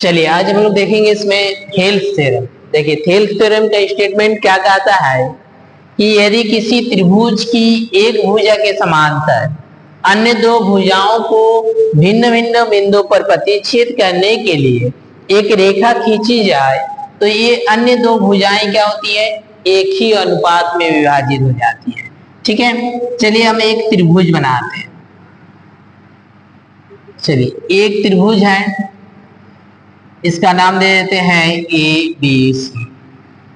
चलिए आज हम लोग देखेंगे इसमें थेल्स थ्योरम। देखिए थेल्स थ्योरम का स्टेटमेंट क्या कहता है कि यदि किसी त्रिभुज की एक भुजा के समांतर अन्य दो भुजाओं को भिन्न भिन्न बिंदु पर प्रतिच्छेद करने के लिए एक रेखा खींची जाए तो ये अन्य दो भुजाएं क्या होती है, एक ही अनुपात में विभाजित हो जाती है। ठीक है, चलिए हम एक त्रिभुज बनाते हैं। चलिए एक त्रिभुज है, इसका नाम दे देते हैं ए बी सी।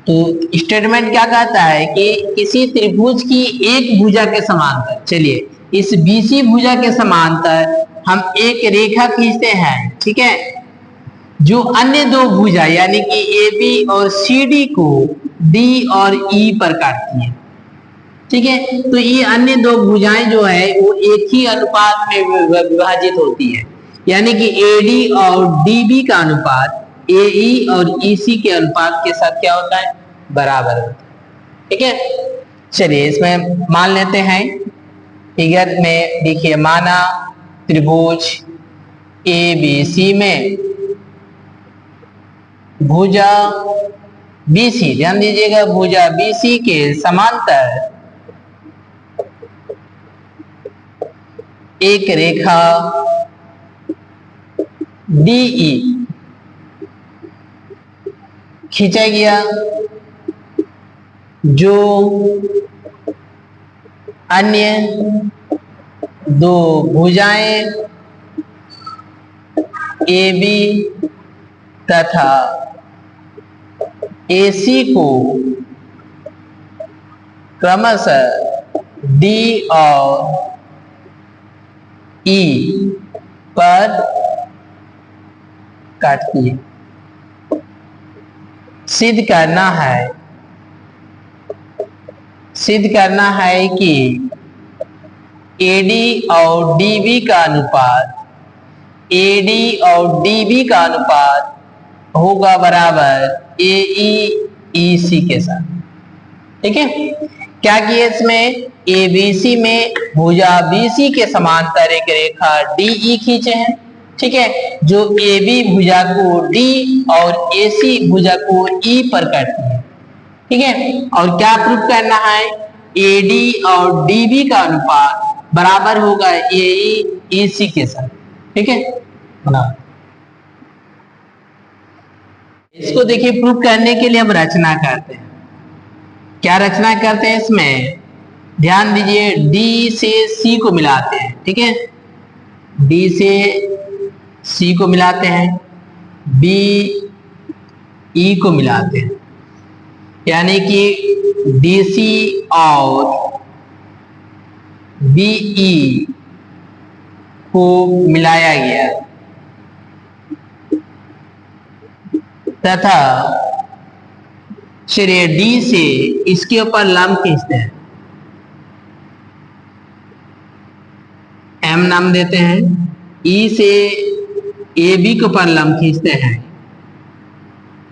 तो स्टेटमेंट क्या कहता है कि किसी त्रिभुज की एक भुजा के समांतर, चलिए इस बीसी भुजा के समांतर हम एक रेखा खींचते हैं। ठीक है, जो अन्य दो भुजा यानी कि ए बी और सी डी को डी और ई पर काटती है। ठीक है, तो ये अन्य दो भुजाएं जो है वो एक ही अनुपात में विभाजित होती है, यानी कि एडी और डीबी का अनुपात एई और ईसी के अनुपात के साथ क्या होता है, बराबर होता है। ठीक है, चलिए इसमें मान लेते हैं फिगर में। देखिए माना त्रिभुज ए बी सी में भुजा बीसी, ध्यान दीजिएगा, भुजा बीसी के समांतर एक रेखा डीई खींचा गया, जो अन्य दो भुजाएं ए बी तथा एसी को क्रमशः डी और ई पर काटती है। सिद्ध करना है कि एडी और डीबी का अनुपात होगा बराबर एई ईसी के साथ। ठीक है, क्या किया इसमें, एबीसी में भुजा बीसी के समांतर एक रेखा डीई खींचे हैं। ठीक है, जो एबी भुजा को डी और एसी भुजा को ई पर काटती है। ठीक है, और क्या प्रूफ करना है, एडी और डीबी का अनुपात बराबर होगा एई ईसी के साथ। ठीक है, इसको देखिए प्रूफ करने के लिए हम रचना करते हैं। क्या रचना करते हैं इसमें, ध्यान दीजिए, डी से सी को मिलाते हैं। ठीक है, डी से सी को मिलाते हैं, बी ई को मिलाते हैं, यानी कि डीसी और बीई को मिलाया गया तथा चलिए डी से इसके ऊपर लंब खींचते हैं, एम नाम देते हैं। ई से ए बी के ऊपर लंब खींचते हैं,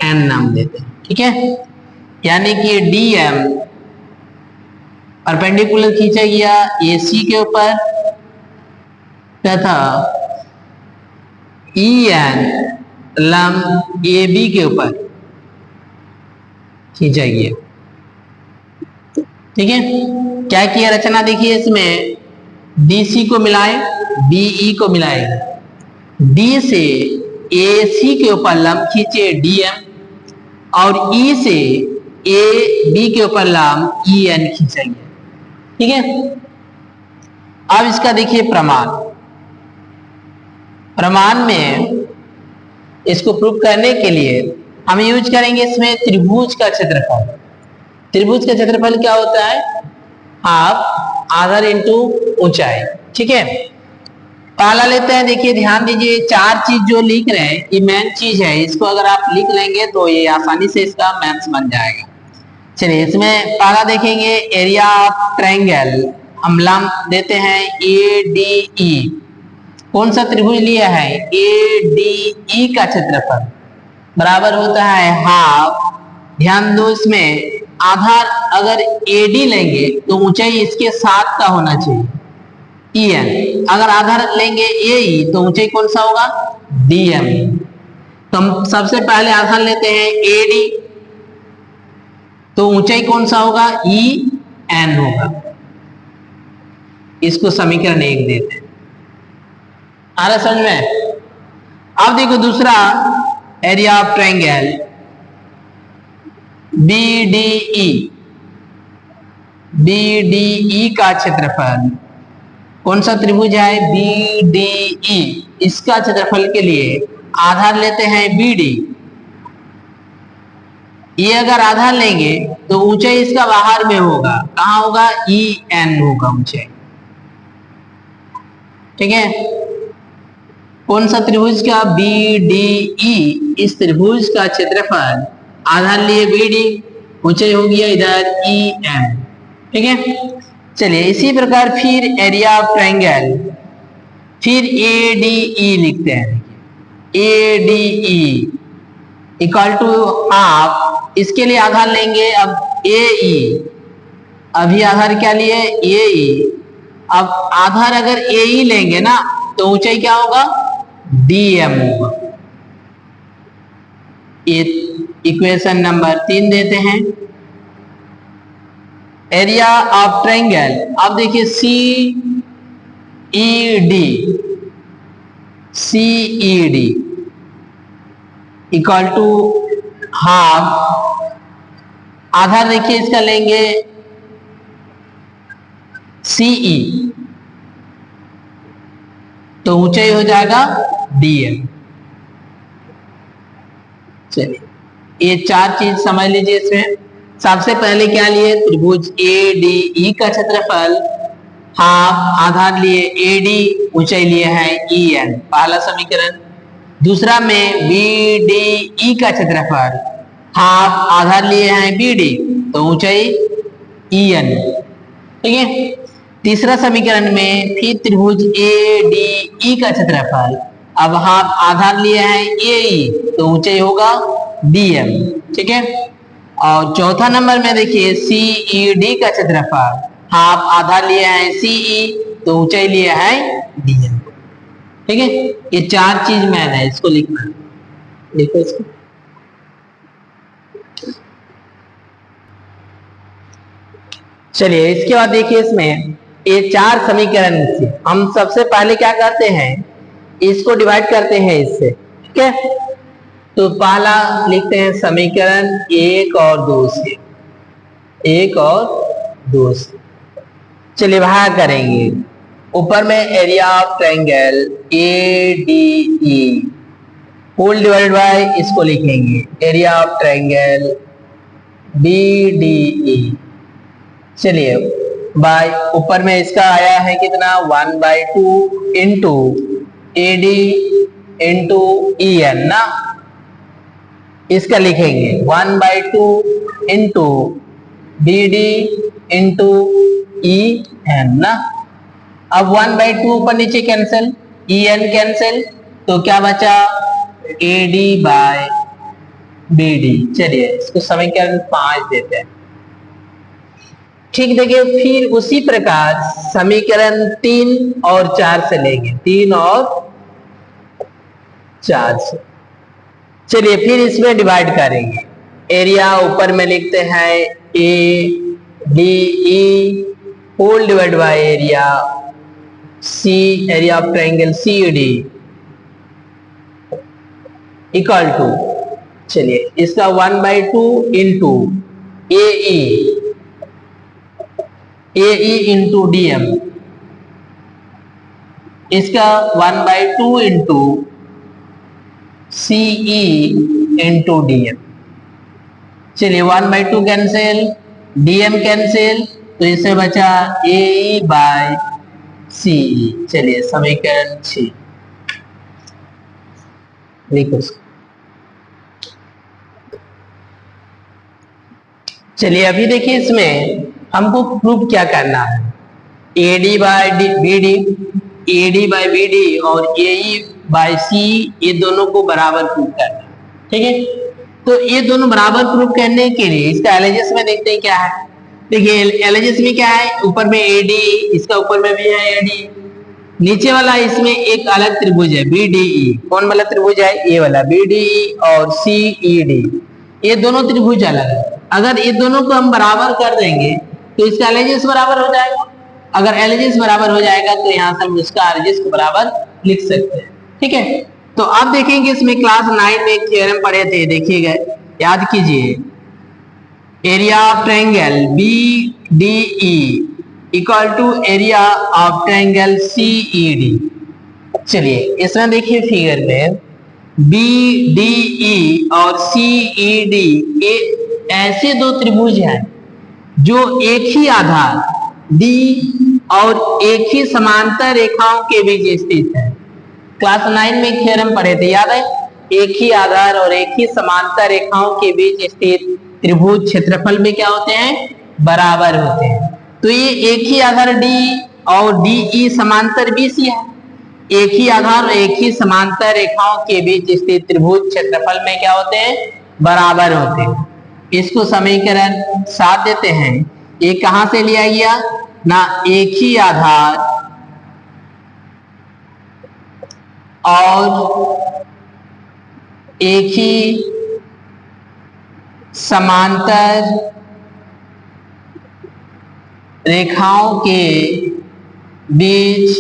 एन नाम देते हैं। ठीक है, यानी कि डी एम परपेंडिकुलर खींचा गया ए सी के ऊपर तथा ई एन लंब ए बी के ऊपर खींचा गया। ठीक है, क्या किया रचना, देखिए इसमें डीसी को मिलाए, बीई को मिलाए, डी से ए सी के ऊपर लंब खींचे डीएम और ई से ए बी के ऊपर लंब ई एन खींचा गया। ठीक है, अब इसका देखिए प्रमाण में इसको प्रूव करने के लिए हम यूज करेंगे इसमें त्रिभुज का क्षेत्रफल। त्रिभुज का क्षेत्रफल क्या होता है, हाफ आधार इंटू ऊंचाई। ठीक है, पहला लेते हैं। देखिए ध्यान दीजिए, चार चीज जो लिख रहे हैं ये मेन चीज है, इसको अगर आप लिख लेंगे तो ये आसानी से इसका मैथ्स बन जाएगा। चलिए इसमें पहला देखेंगे, एरिया ऑफ ट्रायंगल, हम लंब देते हैं ए डी ई। कौन सा त्रिभुज लिया है, ए डी ई का क्षेत्रफल बराबर होता है हाफ, ध्यान दो इसमें आधार अगर एडी लेंगे तो ऊंचाई इसके साथ का होना चाहिए EN, अगर आधार लेंगे AE तो ऊंचाई कौन सा होगा DM। तो हम सबसे पहले आधार लेते हैं एडी, तो ऊंचाई कौन सा होगा, ई एन होगा। इसको समीकरण 1 देते हैं। आ रहा समझ में? अब देखो दूसरा, area of triangle BDE, BDE का क्षेत्रफल, कौन सा त्रिभुज है, बीडीई, इसका क्षेत्रफल के लिए आधार लेते हैं बीडी। ये अगर आधार लेंगे तो ऊंचाई इसका बाहर में होगा, कहां होगा, ई एन होगा ऊंचाई। ठीक है, कौन सा त्रिभुज का, बीडीई, इस त्रिभुज का क्षेत्रफल आधार लिए बीडी, ऊंचाई हो गया इधर ई एन। ठीक है, चलिए इसी प्रकार फिर एरिया ऑफ ट्रायंगल, फिर एडीई लिखते हैं, एडीई इक्वल टू हाफ, इसके लिए आधार लेंगे अब एई, अभी आधार क्या लिए, एई। अब आधार अगर एई लेंगे ना तो ऊंचाई क्या होगा, डीएम होगा। ये इक्वेशन नंबर 3 देते हैं। एरिया ऑफ ट्रायंगल, अब देखिए C E D, C E D equal to half, आधार देखिए इसका लेंगे सीई, तो ऊंचाई हो जाएगा डीएम। चलिए ये 4 चीज समझ लीजिए इसमें। सबसे पहले क्या लिए, त्रिभुज ए डी ई का क्षेत्रफल हाफ, आधार लिए एडी, ऊंचाई लिए है ई एन, पहला समीकरण। दूसरा में बी डी ई का क्षेत्रफल हाफ, आधार लिए हैं बी डी, तो ऊंचाई ई एन। ठीक है, तीसरा समीकरण में फिर त्रिभुज ए डी ई का क्षेत्रफल, अब हाफ, आधार लिए हैं ए ई, तो ऊंचाई होगा डी एम। ठीक है, और चौथा नंबर में देखिए सी ई डी का क्षेत्रफल हाफ, आधार लिए हैं सी ई, तो ऊंचाई लिए है डी एम। ठीक है, ये 4 चीज मैंने है, इसको लिखना है, लिखो इसको। चलिए इसके बाद देखिए इसमें ये 4 समीकरण से हम सबसे पहले क्या करते हैं, इसको डिवाइड करते हैं इससे। ठीक है, तो पहला लिखते हैं समीकरण 1 और 2 से, 1 और 2 से। चलिए भाग करेंगे, ऊपर में area of triangle A D E whole divide by, इसको लिखेंगे area of triangle B D E. चलिए बाय, ऊपर में इसका आया है कितना, 1/2 into A D into E N ना, इसका लिखेंगे 1/2 into B D into E N ना। अब 1/2 ऊपर नीचे कैंसिल, ई एन कैंसिल, तो क्या बचा, A D by B D. चलिए इसको समीकरण 5 देते हैं। ठीक, देखिए फिर उसी प्रकार समीकरण 3 और 4 से लेंगे, 3 और 4 से। चलिए फिर इसमें डिवाइड करेंगे, एरिया ऊपर में लिखते हैं A D E whole divide by area C, area of triangle C D equal to, चलिए इसका 1/2 into A E into DM, इसका 1/2 इंटू सीई इंटू डीएम। चलिए 1/2 कैंसिल, डीएम कैंसिल, तो इससे बचा ए बाय सीई। चलिए समीकरण 6 लिखो। चलिए अभी देखिए इसमें हमको प्रूफ क्या करना है, A D by B D, A D by B D और ए ई बाय सी, ये दोनों को बराबर प्रूफ करना है। ठीक है, तो ये दोनों बराबर प्रूफ करने के लिए इसका एलएचएस में देखते हैं क्या है। देखिए एलएचएस में क्या है, ऊपर में ए डी, इसका ऊपर में भी है ए डी, नीचे वाला इसमें एक अलग त्रिभुज है BDE। कौन वाला त्रिभुज है? ये वाला BDE और CED, ये दोनों त्रिभुज अलग है। अगर ये दोनों को हम बराबर कर देंगे तो इसका एलएचएस बराबर हो जाएगा। अगर एलएचएस बराबर हो जाएगा तो यहाँ से हम इसका आरएचएस को बराबर लिख सकते हैं। ठीक है, तो आप देखेंगे इसमें क्लास 9 में एक थ्योरम पढ़े थे, देखिएगा, याद कीजिए। Area of triangle BDE equal to area of triangle CED। चलिए इसमें देखिए फिगर में BDE और CED ये ऐसे दो त्रिभुज हैं जो एक ही आधार D और एक ही समांतर रेखाओं के बीच स्थित है। क्लास 9 में एक थ्योरम पढ़े थे, याद है? एक ही आधार और एक ही समांतर रेखाओं के बीच स्थित त्रिभुज क्षेत्रफल में क्या होते हैं? बराबर होते हैं। तो ये एक ही आधार D और DE समांतर BC है। एक ही आधार और एक ही समांतर रेखाओं के बीच स्थित त्रिभुज क्षेत्रफल में क्या होते हैं? बराबर होते हैं। इसको समीकरण 7 देते हैं। ये कहां से लिया गया ना? एक ही आधार और एक ही समांतर रेखाओं के बीच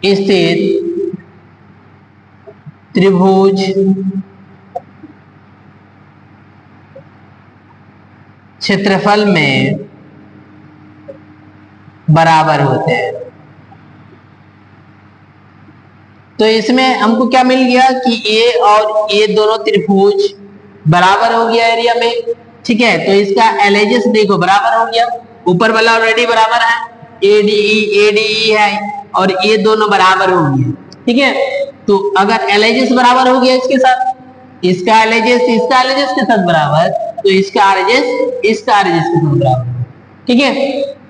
स्थित त्रिभुज क्षेत्रफल में बराबर होते हैं। तो इसमें हमको क्या मिल गया कि ए और ए दोनों त्रिभुज बराबर हो गया एरिया में। ठीक है, तो इसका एलएचएस देखो बराबर हो गया। ऊपर वाला ऑलरेडी बराबर है, ADE है, और ये दोनों बराबर हो गए। ठीक है, तो अगर एलएचएस बराबर हो गया इसके साथ, इसका एलएचएस इसका एलएचएस के साथ बराबर, तो इसका आरएचएस इसका आरएचएस के साथ बराबर। ठीक है,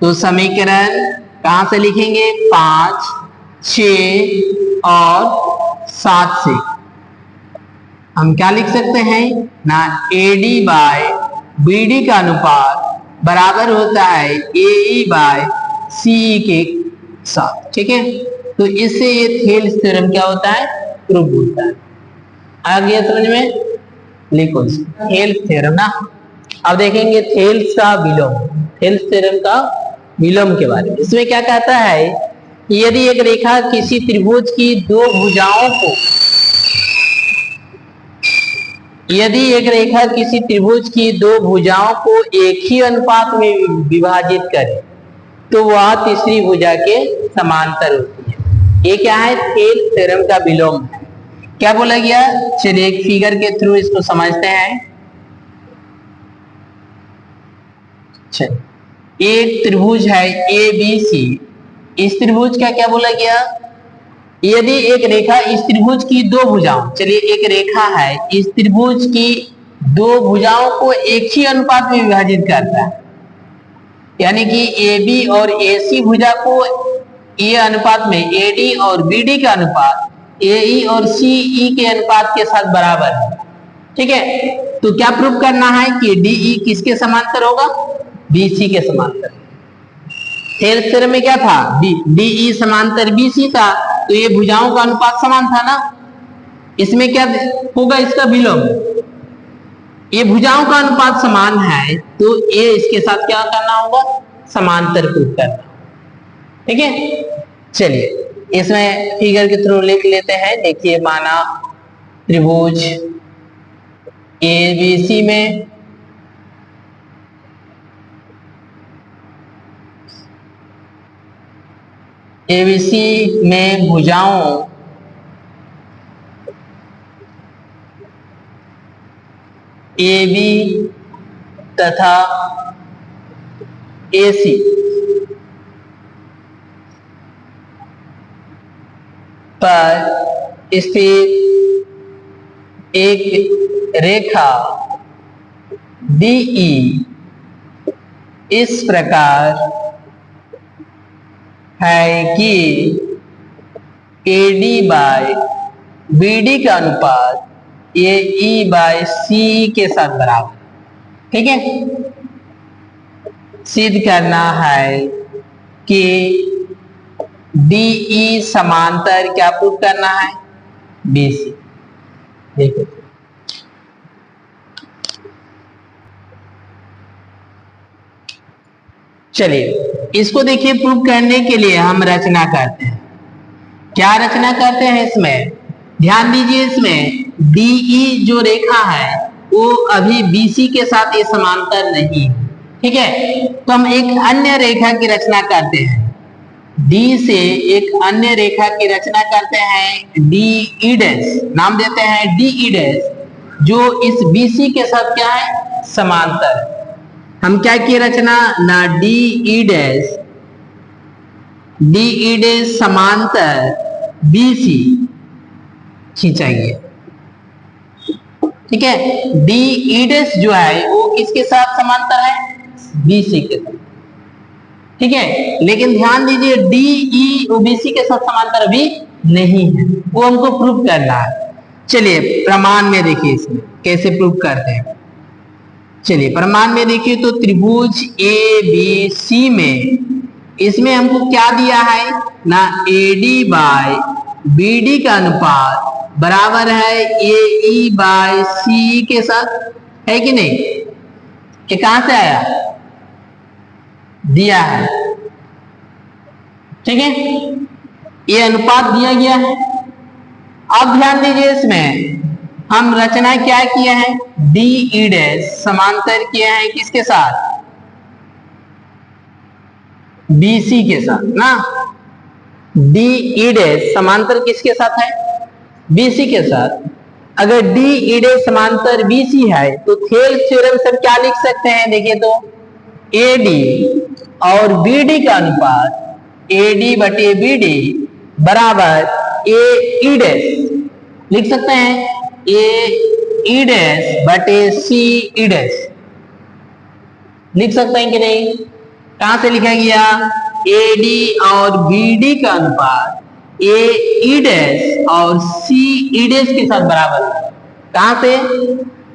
तो समीकरण कहां से लिखेंगे? 5, 6 और 7 से हम क्या लिख सकते हैं ना? AD बाय BD का अनुपात बराबर होता है AE बाय CE के साथ। ठीक है, तो इससे ये थेल्स थ्योरम क्या होता है? प्रूव होता है। आ गया समझ में? लिखो थेल्स थ्योरम ना। अब देखेंगे थेल्स का विलोम, थेल्स थ्योरम का विलोम के बारे में। इसमें क्या कहता है कि यदि एक रेखा किसी त्रिभुज की दो भुजाओं को एक ही अनुपात में विभाजित करे तो वह तीसरी भुजा के समांतर होती है। ये क्या है? थेल्स थ्योरम का विलोम है। क्या बोला गया? चलिए एक फिगर के थ्रू इसको समझते हैं। एक त्रिभुज है ABC। इस त्रिभुज का क्या बोला गया? यदि एक रेखा इस त्रिभुज की दो भुजाओं, चलिए एक रेखा है, इस त्रिभुज की दो भुजाओं को एक ही अनुपात में विभाजित करता है, यानी कि AB और AC भुजा को ये अनुपात में AD और BD का अनुपात AE और CE के अनुपात के साथ बराबर है। ठीक है, तो क्या प्रूव करना है कि DE किसके समांतर होगा? BC के समांतर। थेल्स थ्योरम में क्या था? DE समांतर BC था, तो ये भुजाओं का अनुपात समान था ना। इसमें क्या होगा? इसका विलोम। ये भुजाओं का अनुपात समान है तो ये इसके साथ क्या करना होगा? समांतर प्रूव करना। ठीक है, चलिए इसमें फिगर के थ्रू लिख लेते हैं। देखिए माना त्रिभुज ABC में ABC में भुजाओं AB तथा AC पर स्थित एक रेखा DE इस प्रकार है कि AD बाय BD का अनुपात AE बाय CE के साथ बराबर। ठीक है, सिद्ध करना है कि DE समांतर क्या प्रूव करना है? BC। देखो चलिए इसको देखिए, प्रूव करने के लिए हम रचना करते हैं। क्या रचना करते हैं इसमें? ध्यान दीजिए, इसमें DE जो रेखा है वो अभी BC के साथ ये समांतर नहीं, ठीक है। तो हम एक अन्य रेखा की रचना करते हैं, D से एक अन्य रेखा की रचना करते हैं, DE डैश, नाम देते हैं DE डैश, जो इस BC के साथ क्या है? समांतर। हम क्या किए रचना ना, DE डैश समांतर BC खींचा गया, ठीक है। DE डैश जो है वो किसके साथ समांतर है? BC के साथ, ठीक है। लेकिन ध्यान दीजिए DE और BC के साथ समांतर अभी नहीं है, वो हमको प्रूव करना है। चलिए प्रमाण में देखिए इसमें कैसे प्रूव करते हैं। चलिए प्रमाण में देखिए तो त्रिभुज ABC में इसमें हमको क्या दिया है ना, AD बाय BD का अनुपात बराबर है AE बाय CE के साथ, है कि नहीं? ये कहां से आया? दिया है, ठीक है, ये अनुपात दिया गया है। अब ध्यान दीजिए इसमें हम रचना क्या किए हैं, DE डैश समांतर किए हैं किसके साथ? BC के साथ ना। DE डैश समांतर किसके साथ है? BC के साथ। अगर DE डैश समांतर BC है तो थेल्स थ्योरम से क्या लिख सकते हैं? देखिए तो AD और BD का अनुपात AD बटे BD बराबर AE डैश लिख सकते हैं, AE डैश बटे CE डैश लिख सकते हैं कि नहीं? कहां से लिखा गया? AD और BD का अनुपात AE डैश और CE डैश के साथ बराबर। कहां से?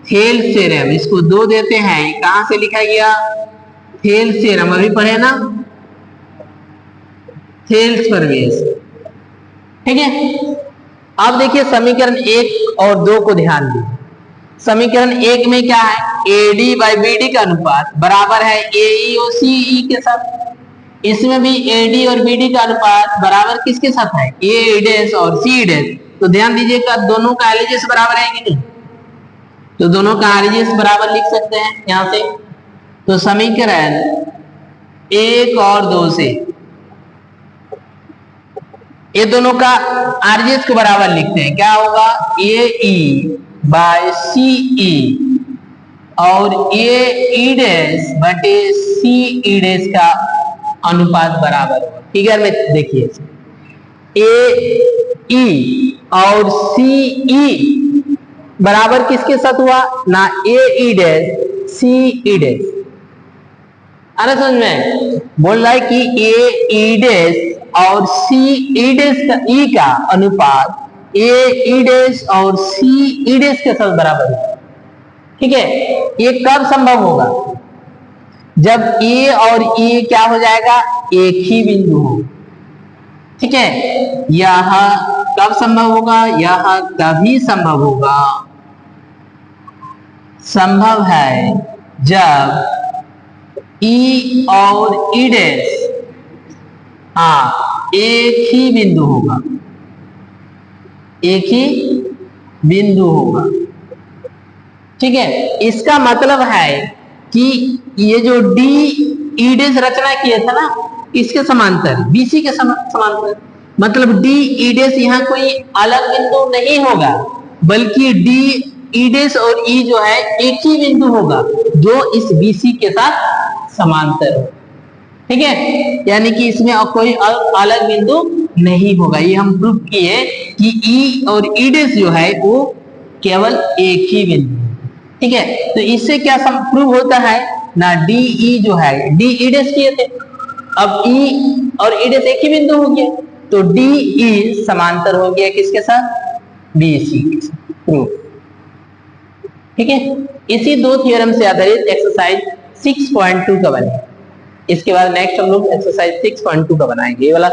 थेल्स थ्योरम, इसको 2 देते हैं, कहां से लिखा गया? थेल्स थ्योरम, अभी पढ़े ना, थेल्स प्रमेय, ठीक है। अब देखिए समीकरण 1 और 2 को ध्यान दीजिए। समीकरण 1 में क्या है? AD बाई BD का अनुपात बराबर है AE और CE के साथ। इसमें भी AD और BD का अनुपात बराबर किसके साथ है? AE डैश और CE डैश। तो ध्यान दीजिएगा दोनों का LHS बराबर है कि नहीं? तो दोनों का LHS बराबर लिख सकते हैं यहां से। तो समीकरण 1 और 2 से ये दोनों का RHS को बराबर लिखते हैं, क्या होगा? AE बाय CE और AE डैश बटे CE डैश का अनुपात बराबर होगा। फिगर में देखिए AE और CE बराबर किसके साथ हुआ ना, AE डैश CE डैश। अरे समझ में बोल रहा है कि AE डैश और CE डैश का E का अनुपात AE डैश और CE डैश के साथ बराबर है, ठीक है। ये कब संभव होगा? जब A और E क्या हो जाएगा? एक ही बिंदु हो, ठीक है। यह कब संभव होगा? यह तभी संभव होगा, संभव है जब E और E डैश एक ही बिंदु होगा, एक ही बिंदु होगा, ठीक है। इसका मतलब है कि ये जो DE डैश रचना किए थे ना, इसके समांतर BC के समांतर, मतलब DE डैश यहाँ कोई अलग बिंदु नहीं होगा, बल्कि DE डैश और E जो है एक ही बिंदु होगा जो इस BC के साथ समांतर हो, ठीक है। यानी कि इसमें कोई अलग बिंदु नहीं होगा। ये हम प्रूव किए कि E और E डैश जो है वो केवल एक ही बिंदु, ठीक है। तो इससे क्या प्रूव होता है ना, DE जो है DE डैश किए थे, अब E और E डैश एक ही बिंदु हो गया, तो DE समांतर हो गया किसके साथ? BC के साथ, प्रूफ, ठीक है। इसी 2 थ्योरम से आधारित एक्सरसाइज 6.2 का बने। इसके बाद नेक्स्ट हम लोग एक्सरसाइज 6.2 का बनाएंगे। ये वाला